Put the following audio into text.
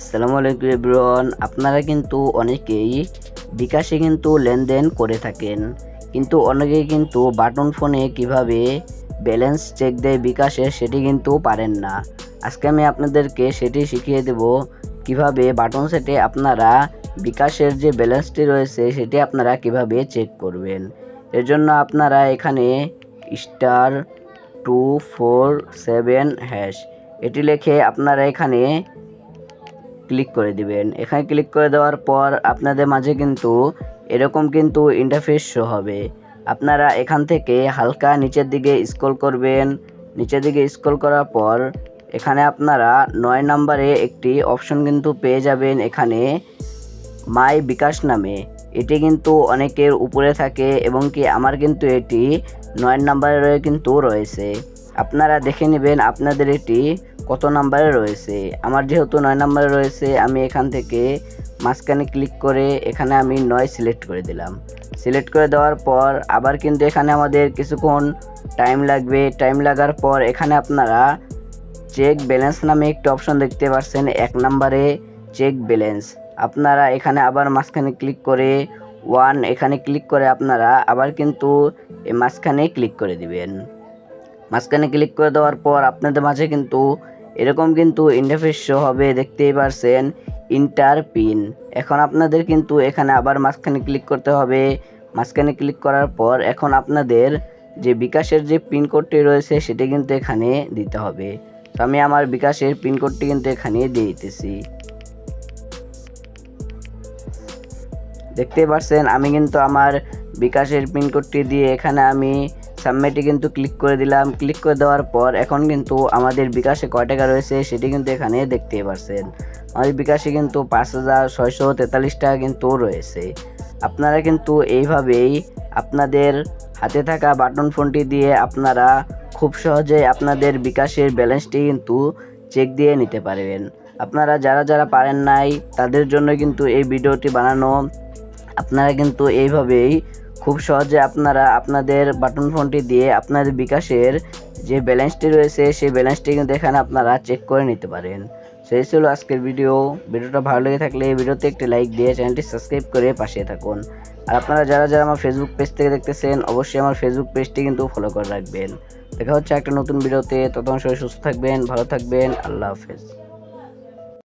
আসসালামু আলাইকুম এভরিওয়ান। আপনারা কিন্তু অনেকেই বিকাশে কিন্তু লেনদেন করে থাকেন, কিন্তু অনেকেই কিন্তু বাটন ফোনে কিভাবে ব্যালেন্স চেক দেয় বিকাশে সেটি কিন্তু পারেন না। আজকে আমি আপনাদেরকে সেটি শিখিয়ে দেব কিভাবে বাটন সেটে আপনারা বিকাশের যে ব্যালেন্সটি রয়েছে সেটি আপনারা কিভাবে চেক করবেন। এর জন্য আপনারা এখানে *247# এটি লিখে আপনারা এখানে ক্লিক করে দিবেন। এখানে ক্লিক করে দেওয়ার পর আপনাদের মাঝে কিন্তু এরকম কিন্তু ইন্টারফেস শো হবে। আপনারা এখান থেকে হালকা নিচের দিকে স্ক্রল করবেন। নিচের দিকে স্ক্রল করার পর এখানে আপনারা 9 নম্বরে একটি অপশন কিন্তু পেয়ে যাবেন, এখানে মাই বিকাশ নামে। এটি কিন্তু অনেকের উপরে থাকে এবং কি আমার কিন্তু এটি 9 নম্বরে কিন্তু রয়েছে। আপনারা দেখে নেবেন আপনাদের এটি কত নম্বরে রয়েছে। আমার যেহেতু 9 নম্বরে রয়েছে, আমি এখান থেকে মাঝখানে ক্লিক করে এখানে আমি 9 সিলেক্ট করে দিলাম। সিলেক্ট করে দেওয়ার পর আবার কিন্তু এখানে আমাদের কিছুক্ষণ টাইম লাগবে। টাইম লাগার পর এখানে আপনারা চেক ব্যালেন্স নামে একটি অপশন দেখতে পাচ্ছেন, 1 নম্বরে চেক ব্যালেন্স। আপনারা এখানে আবার মাঝখানে ক্লিক করে 1 এখানে ক্লিক করে আপনারা আবার কিন্তু এই মাঝখানে ক্লিক করে দিবেন। মাঝখানে ক্লিক করে দেওয়ার পর আপনাদের মাঝে কিন্তু এরকম কিন্তু ইন্টারফেস শো হবে, দেখতেই পারছেন ইন্টার পিন। এখন আপনাদের কিন্তু এখানে আবার মাঝখানে ক্লিক করতে হবে। মাঝখানে ক্লিক করার পর এখন আপনাদের যে বিকাশের যে পিনকোডটি রয়েছে সেটি কিন্তু এখানে দিতে হবে। তো আমি আমার বিকাশের পিনকোডটি কিন্তু এখানে দিয়ে দিতেছি। দেখতেই পাচ্ছেন আমি কিন্তু আমার বিকাশের পিনকোডটি দিয়ে এখানে আমি সাবমিটে কিন্তু ক্লিক করে দিলাম। ক্লিক করে দেওয়ার পর এখন কিন্তু আমাদের বিকাশে কয় টাকা রয়েছে সেটি কিন্তু এখানে দেখতেই পাচ্ছেন। আমাদের বিকাশে কিন্তু 5,643 টাকা কিন্তু রয়েছে। আপনারা কিন্তু এইভাবেই আপনাদের হাতে থাকা বাটন ফোনটি দিয়ে আপনারা খুব সহজে আপনাদের বিকাশের ব্যালেন্সটি কিন্তু চেক দিয়ে নিতে পারবেন। আপনারা যারা পারেন নাই তাদের জন্য কিন্তু এই ভিডিওটি বানানো। আপনারা কিন্তু এইভাবেই খুব সহজে আপনারা আপনাদের বাটন ফোনটি দিয়ে আপনাদের বিকাশের যে ব্যালেন্সটি রয়েছে সেই ব্যালেন্সটি কিন্তু এখানে আপনারা চেক করে নিতে পারেন। সেই ছিল আজকের ভিডিওটা ভালো লেগে থাকলে এই ভিডিওতে একটি লাইক দিয়ে চ্যানেলটি সাবস্ক্রাইব করে পাশে থাকুন। আর আপনারা যারা আমার ফেসবুক পেজ থেকে দেখতেছেন অবশ্যই আমার ফেসবুক পেজটি কিন্তু ফলো করে রাখবেন। দেখা হচ্ছে একটা নতুন ভিডিওতে। ততক্ষণ সবাই সুস্থ থাকবেন, ভালো থাকবেন। আল্লাহ হাফেজ।